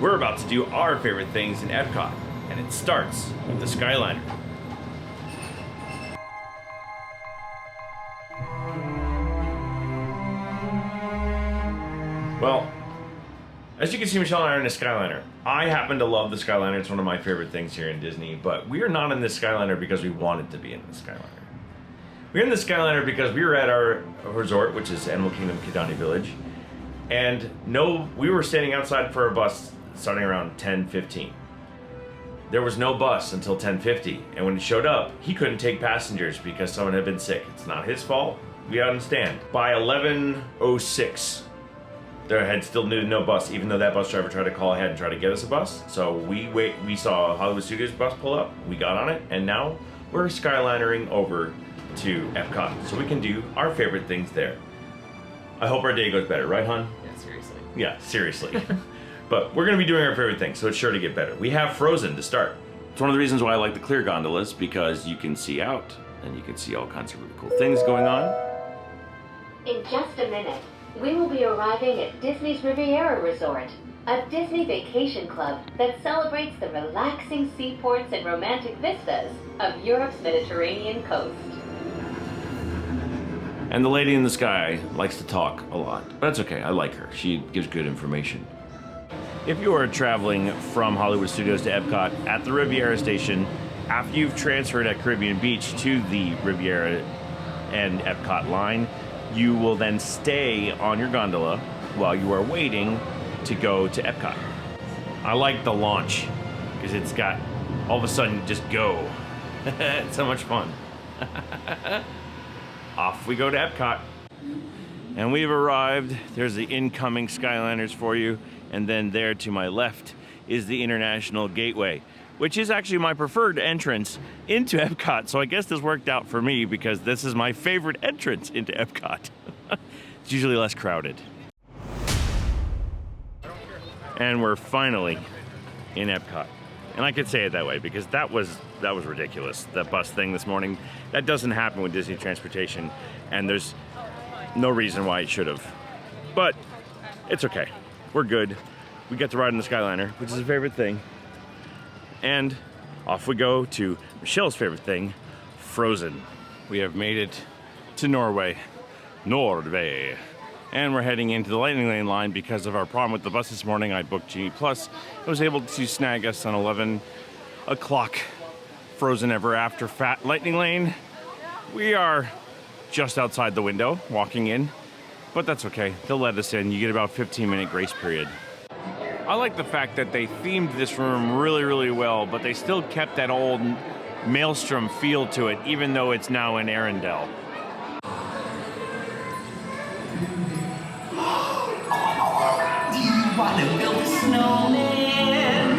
We're about to do our favorite things in Epcot, and it starts with the Skyliner. Well, as you can see, Michelle and I are in a Skyliner. I happen to love the Skyliner. It's one of my favorite things here in Disney, but we are not in this Skyliner because we wanted to be in the Skyliner. We're in the Skyliner because we were at our resort, which is Animal Kingdom Kidani Village, and we were standing outside for a bus starting around 10:15. There was no bus until 10:50, and when it showed up, he couldn't take passengers because someone had been sick. It's not his fault. We understand. By 11:06, there had still no bus, even though that bus driver tried to call ahead and try to get us a bus. So we saw Hollywood Studios bus pull up, we got on it, and now we're Skylinering over to Epcot so we can do our favorite things there. I hope our day goes better, right, hon? Yeah, seriously. Yeah, seriously. But we're going to be doing our favorite things, so it's sure to get better. We have Frozen to start. It's one of the reasons why I like the clear gondolas, because you can see out and you can see all kinds of really cool things going on. In just a minute, we will be arriving at Disney's Riviera Resort, a Disney vacation club that celebrates the relaxing seaports and romantic vistas of Europe's Mediterranean coast. And the lady in the sky likes to talk a lot, but that's okay, I like her. She gives good information. If you are traveling from Hollywood Studios to Epcot at the Riviera station, after you've transferred at Caribbean Beach to the Riviera and Epcot line, you will then stay on your gondola while you are waiting to go to Epcot. I like the launch because it's got, all of a sudden, just go. It's so much fun. Off we go to Epcot. And we've arrived. There's the incoming Skyliners for you. And then there to my left is the International Gateway, which is actually my preferred entrance into Epcot. So I guess this worked out for me because this is my favorite entrance into Epcot. It's usually less crowded. And we're finally in Epcot. And I could say it that way because that was ridiculous. That bus thing this morning, that doesn't happen with Disney Transportation, and there's no reason why it should have. But it's okay. We're good. We get to ride in the Skyliner, which is a favorite thing. And off we go to Michelle's favorite thing, Frozen. We have made it to Norway. And we're heading into the Lightning Lane line because of our problem with the bus this morning. I booked Genie Plus. I was able to snag us on 11 o'clock Frozen Ever After Fat Lightning Lane. We are just outside the window, walking in, but that's okay. They'll let us in. You get about 15-minute grace period. I like the fact that they themed this room really, really well, but they still kept that old Maelstrom feel to it, even though it's now in Arendelle. Do you want to build a snowman?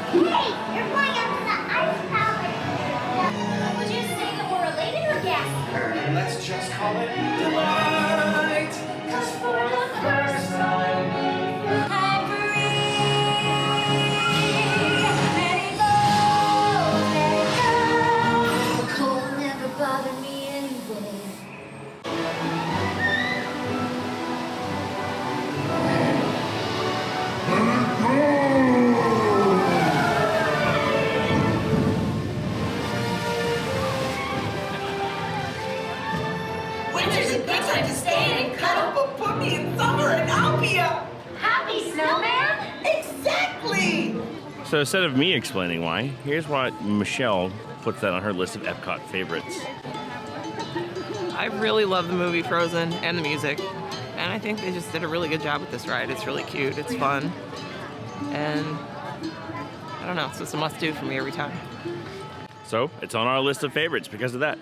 Hey, you're flying up to the ice palace. Would you say that we're related or guests? Let's just call it delight. 'Cause for the first time, I'm free. Let it go, let it go. The cold never bothered me anyway. winter's a good time to stay and cuddle, but put me in summer and I'll be a Happy snowman? exactly. So instead of me explaining why, here's what Michelle puts that on her list of Epcot favorites. I really love the movie Frozen and the music. And I think they just did a really good job with this ride. It's really cute, it's fun. And I don't know, it's just a must-do for me every time. So it's on our list of favorites because of that.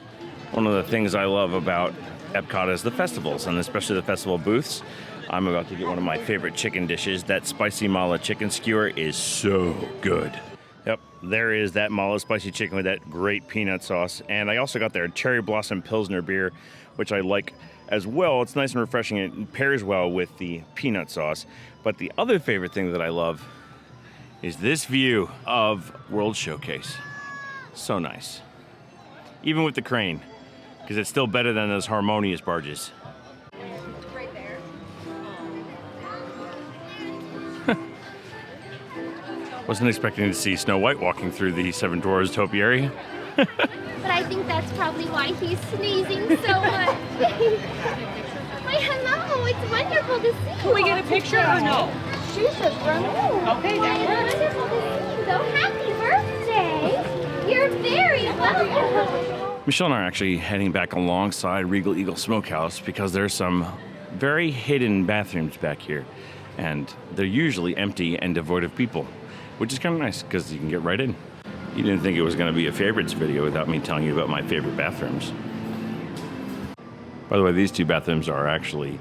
One of the things I love about Epcot is the festivals, and especially the festival booths. I'm about to get one of my favorite chicken dishes. That spicy mala chicken skewer is so good. Yep, there is that mala spicy chicken with that great peanut sauce. And I also got their Cherry Blossom Pilsner beer, which I like as well. It's nice and refreshing. It pairs well with the peanut sauce. But the other favorite thing that I love is this view of World Showcase. So nice. Even with the crane, because it's still better than those harmonious barges. Wasn't expecting to see Snow White walking through the Seven Dwarfs topiary. But I think that's probably why he's sneezing so much. Why, hello, it's wonderful to see you. Can we get a picture or no? She says Remy. Okay, that works. Wonderful to see you, though. Happy birthday. You're very welcome. Michelle and I are actually heading back alongside Regal Eagle Smokehouse because there's some very hidden bathrooms back here. And they're usually empty and devoid of people, which is kind of nice because you can get right in. You didn't think it was going to be a favorites video without me telling you about my favorite bathrooms. By the way, these two bathrooms are actually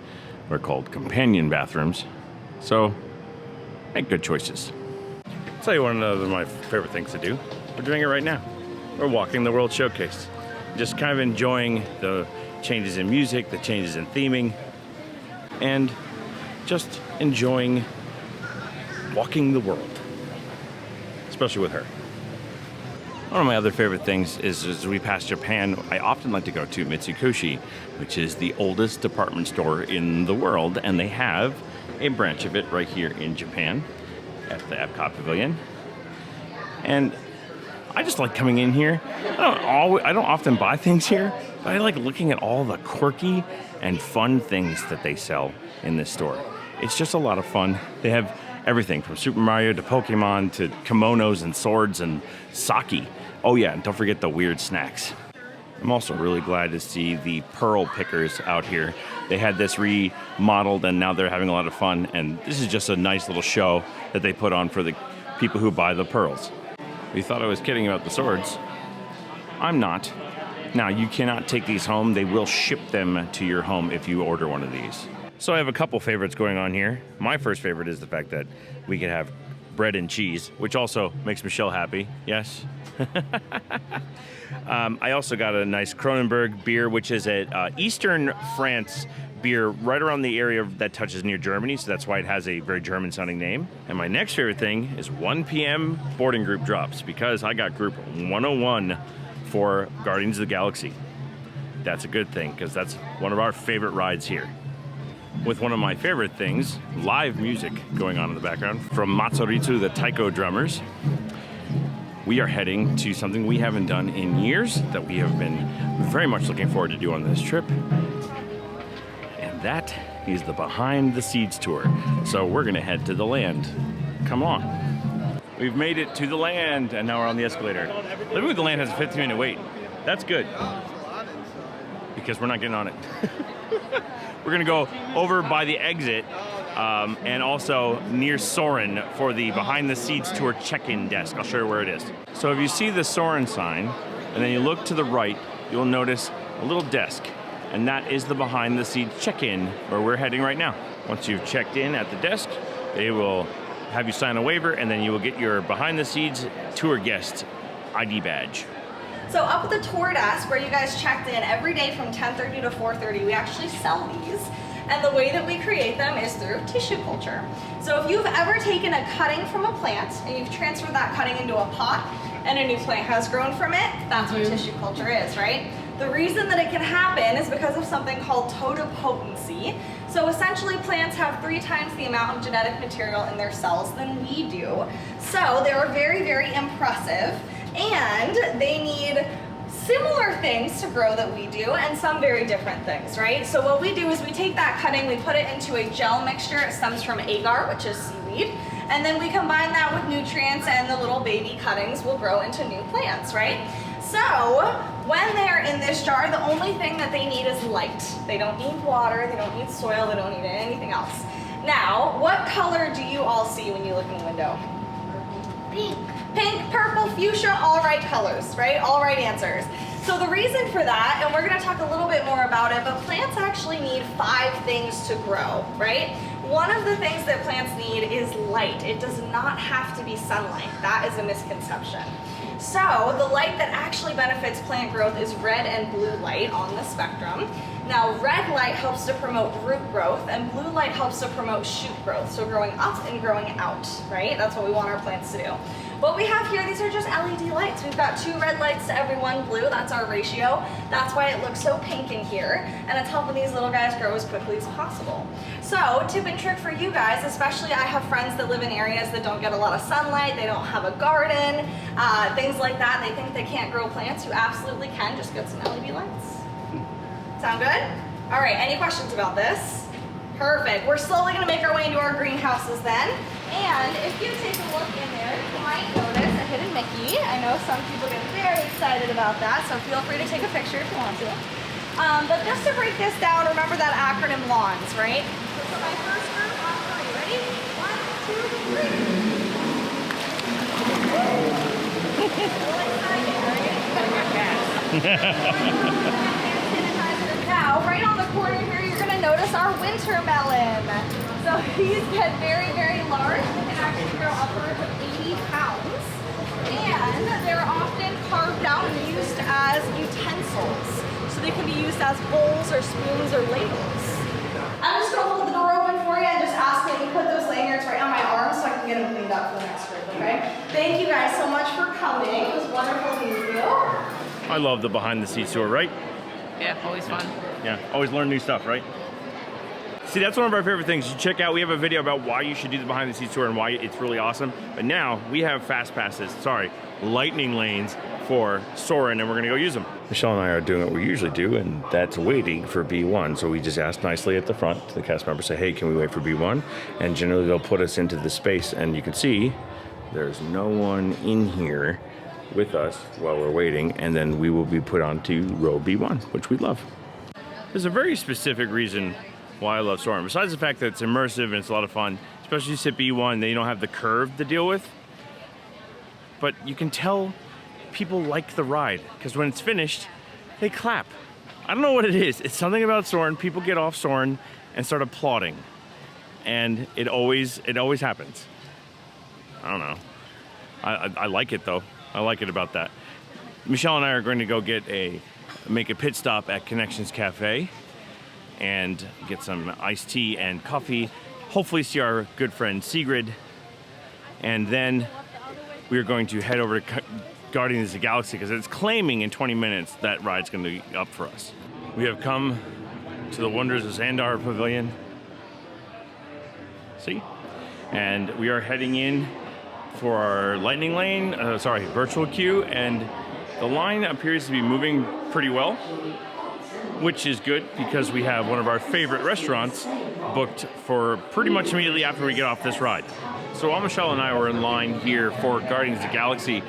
what are called companion bathrooms. So, make good choices. I'll tell you one of my favorite things to do. We're doing it right now. We're walking the World Showcase. Just kind of enjoying the changes in music, the changes in theming, and just enjoying walking the world, especially with her. One of my other favorite things is as we pass Japan, I often like to go to Mitsukoshi, which is the oldest department store in the world, and they have a branch of it right here in Japan at the Epcot Pavilion. And I just like coming in here. I don't often buy things here, but I like looking at all the quirky and fun things that they sell in this store. It's just a lot of fun. They have everything from Super Mario to Pokemon to kimonos and swords and sake. Oh yeah, and don't forget the weird snacks. I'm also really glad to see the pearl pickers out here. They had this remodeled and now they're having a lot of fun, and this is just a nice little show that they put on for the people who buy the pearls. You thought I was kidding about the swords. I'm not. Now, you cannot take these home. They will ship them to your home if you order one of these. So I have a couple favorites going on here. My first favorite is the fact that we can have bread and cheese, which also makes Michelle happy. Yes? I also got a nice Kronenberg beer, which is a Eastern France beer right around the area that touches near Germany, so that's why it has a very German-sounding name. And my next favorite thing is 1 p.m. boarding group drops, because I got group 101 for Guardians of the Galaxy. That's a good thing, because that's one of our favorite rides here. With one of my favorite things, live music going on in the background from Matsuritsu, the taiko drummers. We are heading to something we haven't done in years that we have been very much looking forward to do on this trip. And that is the Behind the Seeds tour. So we're gonna head to the land. Come on. We've made it to the land, and now we're on the escalator. Living with the Land has a 15-minute wait. That's good, because we're not getting on it. We're gonna go over by the exit and also near Soarin for the Behind the Seeds tour check-in desk. I'll show you where it is. So if you see the Soarin sign, and then you look to the right, you'll notice a little desk, and that is the Behind the Seeds check-in where we're heading right now. Once you've checked in at the desk, they will have you sign a waiver, and then you will get your Behind the Seeds tour guest ID badge. So up at the tour desk where you guys checked in every day from 10:30 to 4:30, we actually sell these. And the way that we create them is through tissue culture. So if you've ever taken a cutting from a plant and you've transferred that cutting into a pot and a new plant has grown from it, that's what tissue culture is, right? The reason that it can happen is because of something called totipotency. So essentially plants have 3 times the amount of genetic material in their cells than we do. So they're very, very impressive, and they need similar things to grow that we do and some very different things, right? So what we do is we take that cutting, we put it into a gel mixture. It stems from agar, which is seaweed, and then we combine that with nutrients, and the little baby cuttings will grow into new plants, right? So when they're in this jar, the only thing that they need is light. They don't need water, they don't need soil, they don't need anything else. Now, what color do you all see when you look in the window? Pink. Pink, purple, fuchsia, all right colors, right? All right answers. So the reason for that, and we're gonna talk a little bit more about it, but plants actually need 5 things to grow, right? One of the things that plants need is light. It does not have to be sunlight. That is a misconception. So the light that actually benefits plant growth is red and blue light on the spectrum. spectrum. Now, red light helps to promote root growth, and blue light helps to promote shoot growth, so growing up and growing out, right? That's what we want our plants to do. What we have here, these are just LED lights. We've got 2 red lights to every 1 blue. That's our ratio. That's why it looks so pink in here, and it's helping these little guys grow as quickly as possible. So, tip and trick for you guys, especially I have friends that live in areas that don't get a lot of sunlight, they don't have a garden, things like that. They think they can't grow plants. You absolutely can. Just get some LED lights. Sound good? All right, any questions about this? Perfect. We're slowly gonna make our way into our greenhouses then. And if you take a look in there, you might notice a hidden Mickey. I know some people get very excited about that, so feel free to take a picture if you want to. But just to break this down, remember that acronym LAWNS, right? So for my first group, on 3, ready? 1, 2, 3. Really excited, right? Now, right on the corner here, you're going to notice our winter melon. So these get very, very large. They can actually grow upwards of 80 pounds. And they're often carved out and used as utensils. So they can be used as bowls or spoons or ladles. I'm just going to hold the door open for you and just ask that you put those lanyards right on my arm so I can get them cleaned up for the next group, okay? Thank you guys so much for coming. It was wonderful to meet you. I love the behind the scenes tour, right? Yeah, always fun. Yeah, always learn new stuff, right? See, that's one of our favorite things. You check out, we have a video about why you should do the behind the scenes tour and why it's really awesome. But now we have fast passes, lightning lanes for Soarin', and we're gonna go use them. Michelle and I are doing what we usually do, and that's waiting for B1. So we just ask nicely at the front to the cast members, say, hey, can we wait for B1? And generally they'll put us into the space, and you can see there's no one in here with us while we're waiting, and then we will be put onto row B1, which we love. There's a very specific reason why I love Soarin'. Besides the fact that it's immersive and it's a lot of fun, especially at B1, they don't have the curve to deal with. But you can tell people like the ride, because when it's finished, they clap. I don't know what it is. It's something about Soarin'. People get off Soarin' and start applauding. And it always happens. I don't know. I like it though. I like it about that. Michelle and I are going to go make a pit stop at Connections Cafe and get some iced tea and coffee. Hopefully see our good friend Sigrid. And then we are going to head over to Guardians of the Galaxy because it's claiming in 20 minutes that ride's going to be up for us. We have come to the wonders of Xandar Pavilion. See? And we are heading in for our lightning lane, virtual queue, and the line appears to be moving pretty well, which is good because we have one of our favorite restaurants booked for pretty much immediately after we get off this ride. So while Michelle and I were in line here for Guardians of the Galaxy,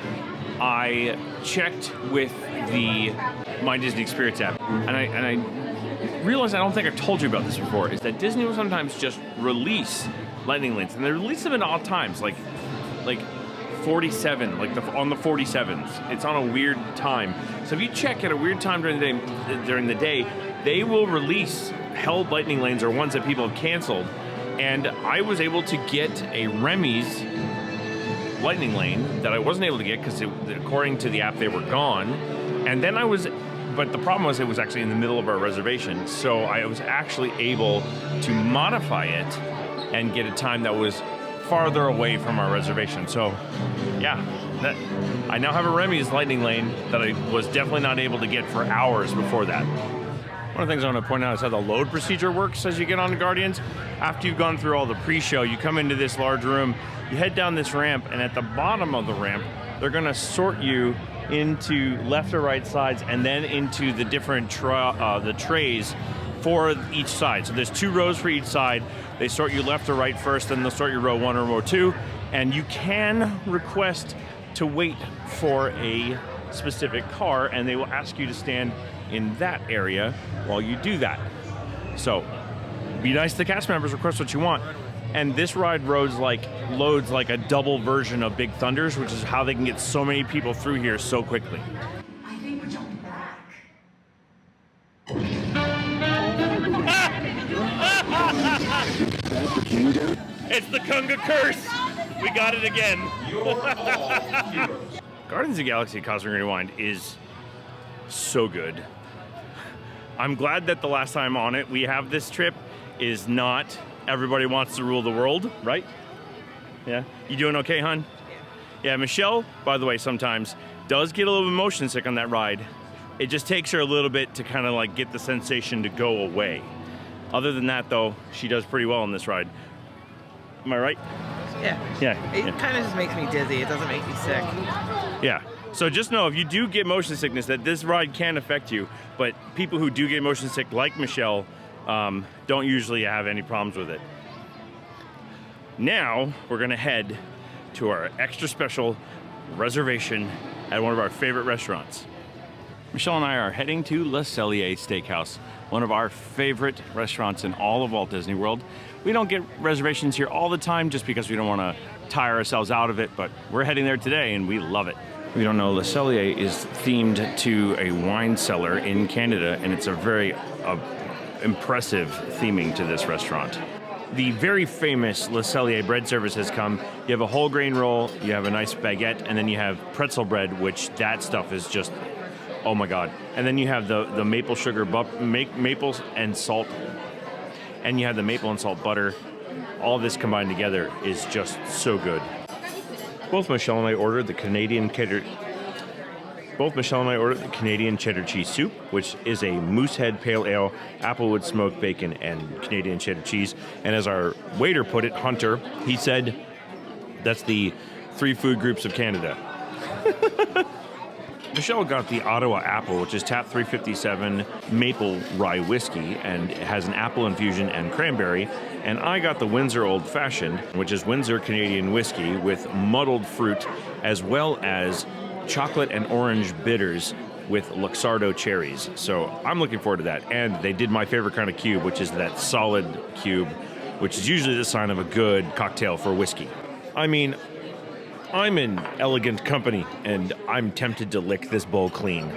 I checked with the My Disney Experience app, and I realized, I don't think I've told you about this before, is that Disney will sometimes just release lightning lanes, and they release them at odd times, like 47, on the 47s. It's on a weird time. So if you check at a weird time during the day, they will release held lightning lanes or ones that people have canceled. And I was able to get a Remy's lightning lane that I wasn't able to get because according to the app they were gone. And then but the problem was it was actually in the middle of our reservation. So I was actually able to modify it and get a time that was farther away from our reservation. So yeah, I now have a Remy's lightning lane that I was definitely not able to get for hours before that. One of the things I want to point out is how the load procedure works as you get on the Guardians. After you've gone through all the pre-show, you come into this large room, you head down this ramp, and at the bottom of the ramp, they're going to sort you into left or right sides and then into the different the trays for each side. So there's 2 rows for each side. They sort you left or right first, then they'll sort you row 1 or row 2. And you can request to wait for a specific car, and they will ask you to stand in that area while you do that. So be nice to the cast members, request what you want. And this ride loads like a double version of Big Thunders, which is how they can get so many people through here so quickly. I think we're jumping back. It's the Kunga curse! We got it again. Guardians of the Galaxy Cosmic Rewind is so good. I'm glad that the last time on it we have this trip is not everybody wants to rule the world, right? Yeah. You doing okay, hon? Yeah, Michelle, by the way, sometimes does get a little bit motion sick on that ride. It just takes her a little bit to kind of like get the sensation to go away. Other than that, though, she does pretty well on this ride. Am I right? Yeah. Yeah. It kind of just makes me dizzy. It doesn't make me sick. Yeah. So just know if you do get motion sickness that this ride can affect you, but people who do get motion sick like Michelle don't usually have any problems with it. Now we're gonna head to our extra special reservation at one of our favorite restaurants. Michelle and I are heading to Cellier Steakhouse, one of our favorite restaurants in all of Walt Disney World. We don't get reservations here all the time just because we don't want to tire ourselves out of it, but we're heading there today and we love it. We don't know, Cellier is themed to a wine cellar in Canada, and it's a very impressive theming to this restaurant. The very famous Cellier bread service has come. You have a whole grain roll, you have a nice baguette, and then you have pretzel bread, which that stuff is just, oh my God. And then you have the maple sugar, maple and salt, and you have the maple and salt butter. All this combined together is just so good. Both Michelle and I ordered the Canadian cheddar cheese soup, which is a moosehead pale ale, applewood smoked bacon, and Canadian cheddar cheese. And as our waiter put it, Hunter, he said, that's the 3 food groups of Canada. Michelle got the Ottawa Apple, which is tap 357 maple rye whiskey, and it has an apple infusion and cranberry. And I got the Windsor Old Fashioned, which is Windsor Canadian whiskey with muddled fruit, as well as chocolate and orange bitters with Luxardo cherries. So I'm looking forward to that. And they did my favorite kind of cube, which is that solid cube, which is usually the sign of a good cocktail for whiskey. I mean, I'm in elegant company, and I'm tempted to lick this bowl clean.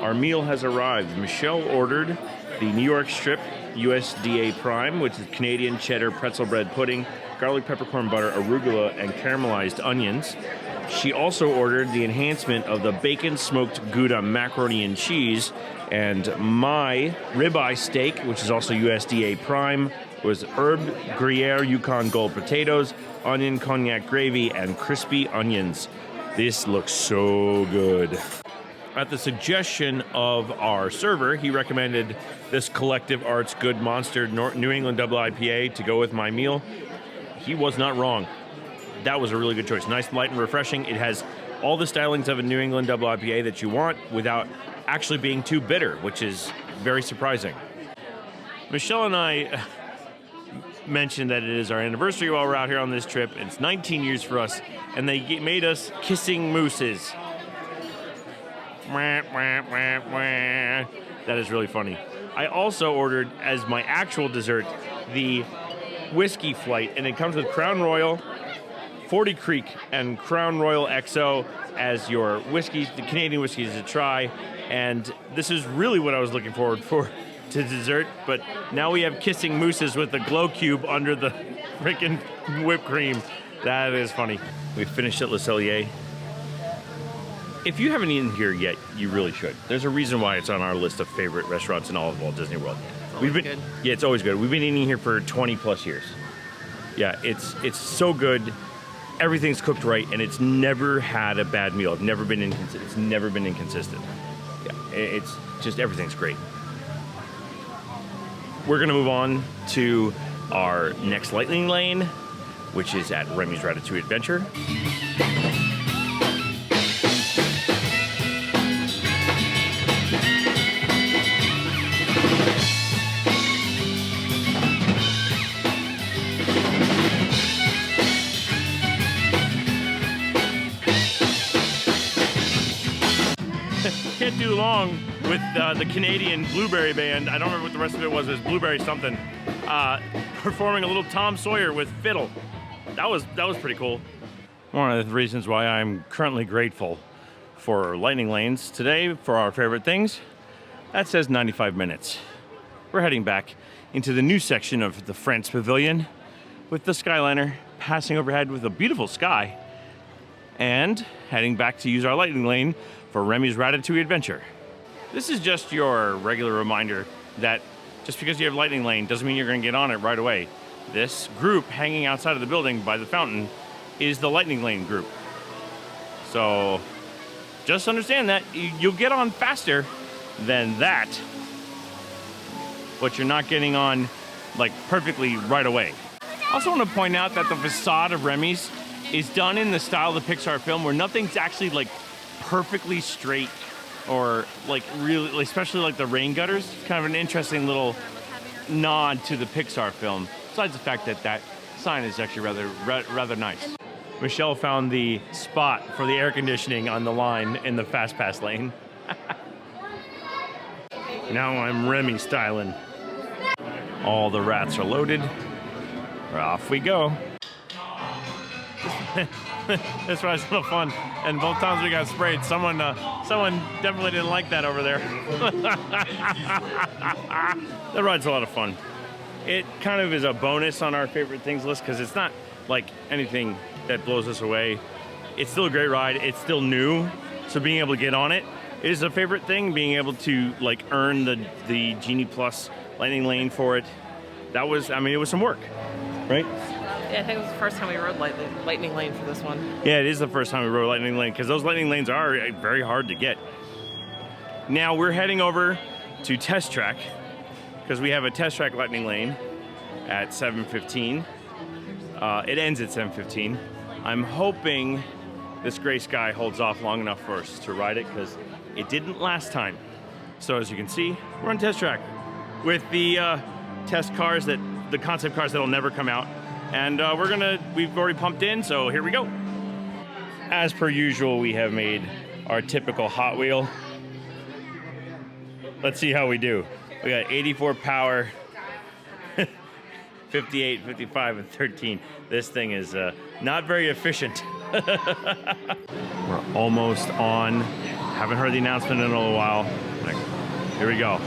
Our meal has arrived. Michelle ordered the New York Strip USDA Prime, which is Canadian cheddar pretzel bread pudding, garlic peppercorn butter, arugula, and caramelized onions. She also ordered the enhancement of the bacon smoked Gouda macaroni and cheese, and my ribeye steak, which is also USDA Prime, was herb Gruyere Yukon Gold potatoes, onion cognac gravy, and crispy onions. This looks so good. At the suggestion of our server, he recommended this Collective Arts Good Monster New England Double IPA to go with my meal. He was not wrong. That was a really good choice. Nice, light, and refreshing. It has all the stylings of a New England Double IPA that you want without actually being too bitter, which is very surprising. Michelle and I mentioned that it is our anniversary while we're out here on this trip. It's 19 years for us, and they made us kissing mooses. That is really funny. I also ordered, as my actual dessert, the whiskey flight, and it comes with Crown Royal, 40 Creek, and Crown Royal XO as your whiskeys, the Canadian whiskeys to try. And this is really what I was looking forward for to dessert, but now we have kissing mooses with the glow cube under the freaking whipped cream. That is funny. We finished at Cellier. If you haven't eaten here yet, you really should. There's a reason why it's on our list of favorite restaurants in all of Walt Disney World. Good. Yeah, it's always good. We've been eating here for 20 plus years. Yeah, it's so good. Everything's cooked right, and it's never had a bad meal. It's never been inconsistent. Yeah, it's just everything's great. We're gonna move on to our next lightning lane, which is at Remy's Ratatouille Adventure. Can't do long with the Canadian Blueberry Band. I don't remember what the rest of it was. It was Blueberry something. Performing a little Tom Sawyer with fiddle. That was pretty cool. One of the reasons why I'm currently grateful for lightning lanes today for our favorite things. That says 95 minutes. We're heading back into the new section of the France Pavilion with the skyliner passing overhead with a beautiful sky, and heading back to use our lightning lane for Remy's Ratatouille Adventure. This is just your regular reminder that just because you have Lightning Lane doesn't mean you're going to get on it right away. This group hanging outside of the building by the fountain is the Lightning Lane group. So just understand that you'll get on faster than that, but you're not getting on like perfectly right away. I also want to point out that the facade of Remy's is done in the style of the Pixar film where nothing's actually like perfectly straight or like really, especially like the rain gutters. It's kind of an interesting little nod to the Pixar film, besides the fact that that sign is actually rather nice. Michelle found the spot for the air conditioning on the line in the Fast Pass lane. Now I'm Remy styling. All the rats are loaded. Off we go. This ride's a little fun, and both times we got sprayed, someone definitely didn't like that over there. That ride's a lot of fun. It kind of is a bonus on our favorite things list because it's not like anything that blows us away. It's still a great ride. It's still new, so being able to get on it is a favorite thing. Being able to like earn the Genie Plus Lightning Lane for it, that was, I mean, it was some work, right? Yeah, I think it was the first time we rode Lightning Lane for this one. Yeah, it is the first time we rode Lightning Lane because those Lightning Lanes are very hard to get. Now we're heading over to Test Track because we have a Test Track Lightning Lane at 7:15. It ends at 7:15. I'm hoping this gray sky holds off long enough for us to ride it because it didn't last time. So as you can see, we're on Test Track with the test cars, the concept cars that'll never come out. And we've already pumped in, so here we go. As per usual, we have made our typical Hot Wheel. Let's see how we do. We got 84 power, 58, 55, and 13. This thing is not very efficient. We're almost on. Haven't heard the announcement in a little while. Here we go.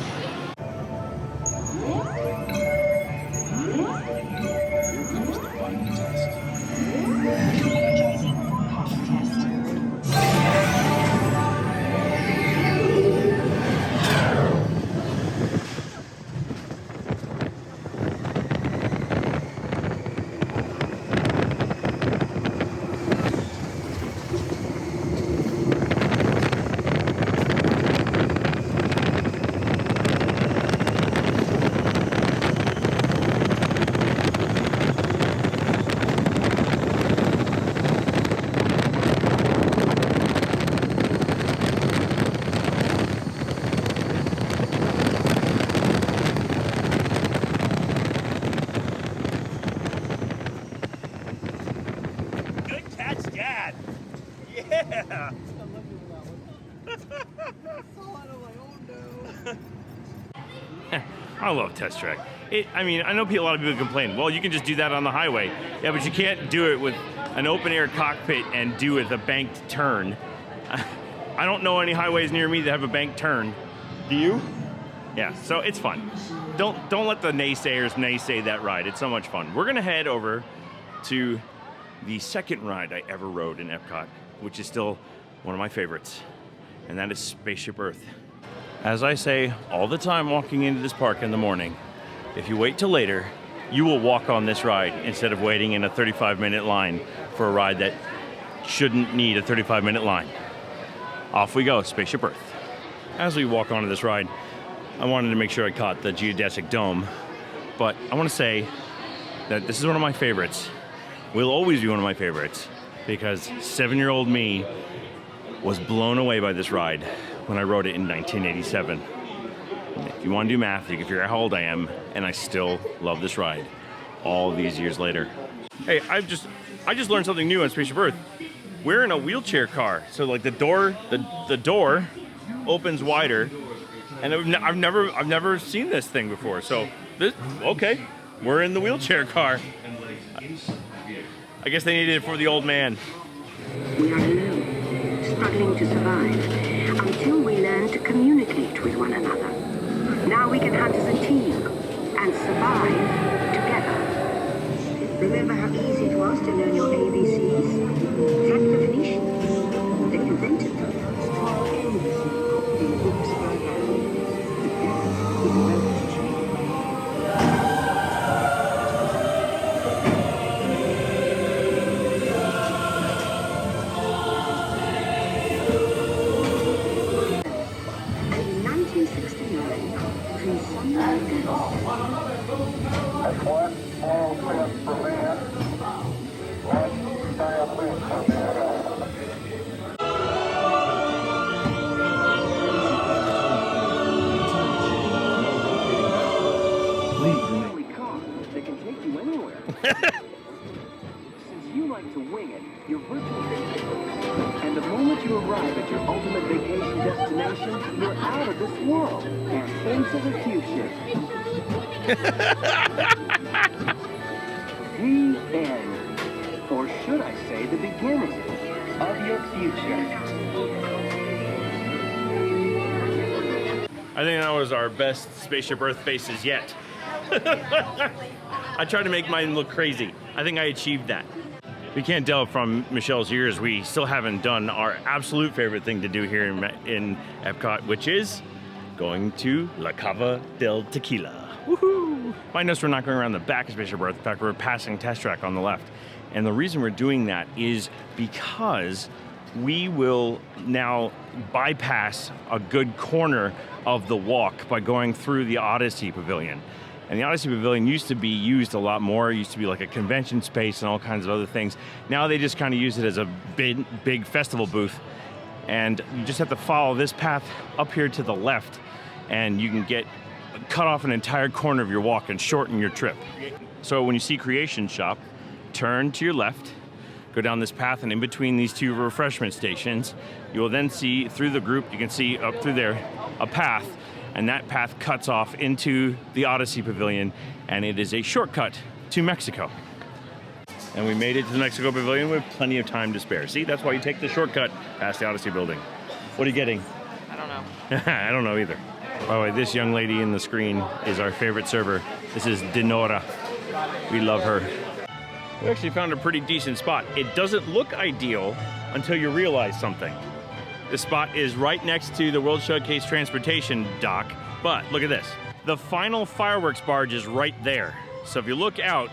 I love Test Track. I mean, I know a lot of people complain, well, you can just do that on the highway. Yeah, but you can't do it with an open air cockpit and do it with a banked turn. I don't know any highways near me that have a banked turn. Do you? Yeah, so it's fun. Don't let the naysayers naysay that ride. It's so much fun. We're gonna head over to the second ride I ever rode in Epcot, which is still one of my favorites, and that is Spaceship Earth. As I say all the time walking into this park in the morning, if you wait till later, you will walk on this ride instead of waiting in a 35-minute line for a ride that shouldn't need a 35-minute line. Off we go, Spaceship Earth. As we walk onto this ride, I wanted to make sure I caught the geodesic dome, but I want to say that this is one of my favorites. Will always be one of my favorites because 7-year-old me was blown away by this ride when I rode it in 1987. If you want to do math, you can figure out how old I am, and I still love this ride all these years later. Hey, I just learned something new on Spaceship Earth. We're in a wheelchair car, so like the door opens wider, and I've never seen this thing before. So okay, we're in the wheelchair car. I guess they needed it for the old man. We are alone, struggling to survive, until we learn to communicate with one another. Now we can hunt as a team, and survive together. Remember how easy it was to learn your ABCs? Like the Phoenicians. They invented them. wing it, your virtual and the moment you arrive at your ultimate vacation destination, you're out of this world and into the future. The end. Or should I say the beginning of your future. I think that was our best Spaceship Earth faces yet. I tried to make mine look crazy. I think I achieved that. We can't tell from Michelle's ears, we still haven't done our absolute favorite thing to do here in Epcot, which is going to La Cava del Tequila. Woohoo! Might notice we're not going around the back of Spaceship Earth. In fact, we're passing Test Track on the left. And the reason we're doing that is because we will now bypass a good corner of the walk by going through the Odyssey Pavilion. And the Odyssey Pavilion used to be used a lot more. It used to be like a convention space and all kinds of other things. Now they just kind of use it as a big festival booth. And you just have to follow this path up here to the left, and you can cut off an entire corner of your walk and shorten your trip. So when you see Creation Shop, turn to your left, go down this path, and in between these two refreshment stations, you will then see through the group, you can see up through there, a path, and that path cuts off into the Odyssey Pavilion, and it is a shortcut to Mexico. And we made it to the Mexico Pavilion with plenty of time to spare. See, that's why you take the shortcut past the Odyssey building. What are you getting? I don't know. I don't know either. By the way, this young lady in the screen is our favorite server. This is Dinora. We love her. We actually found a pretty decent spot. It doesn't look ideal until you realize something. The spot is right next to the World Showcase Transportation dock, but look at this. The final fireworks barge is right there. So if you look out,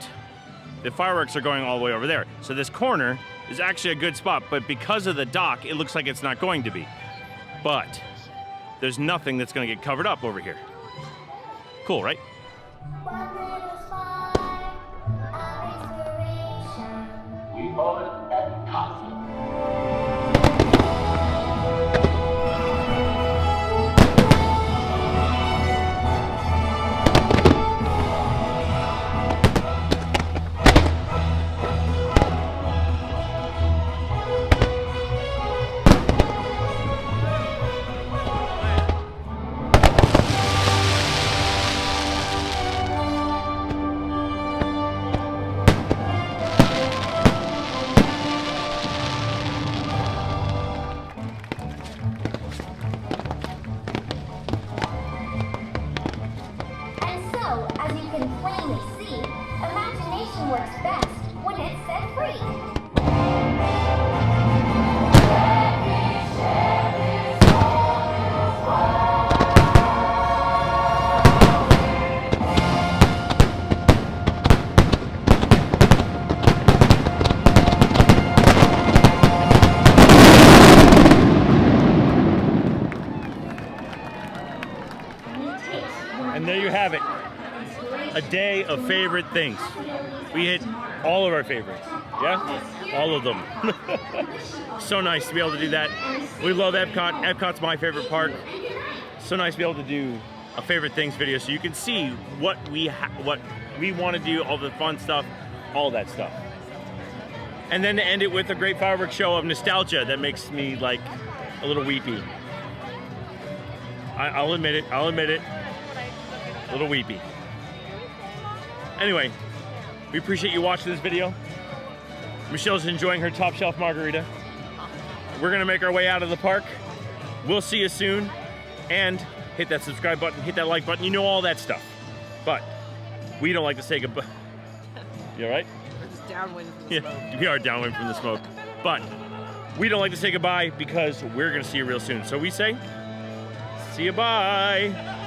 the fireworks are going all the way over there. So this corner is actually a good spot, but because of the dock, it looks like it's not going to be. But there's nothing that's going to get covered up over here. Cool, right? We call it Epcot. And there you have it. A day of favorite things. We hit all of our favorites. Yeah? All of them. So nice to be able to do that. We love Epcot. Epcot's my favorite park. So nice to be able to do a favorite things video so you can see what we want to do, all the fun stuff, all that stuff. And then to end it with a great fireworks show of nostalgia that makes me like a little weepy. I'll admit it. A little weepy. Anyway, we appreciate you watching this video. Michelle's enjoying her top shelf margarita. We're gonna make our way out of the park. We'll see you soon. And hit that subscribe button, hit that like button, you know all that stuff. But we don't like to say goodbye. You all right? We're just downwind from the smoke. Yeah, we are downwind from the smoke. But we don't like to say goodbye because we're gonna see you real soon. So we say, see you bye.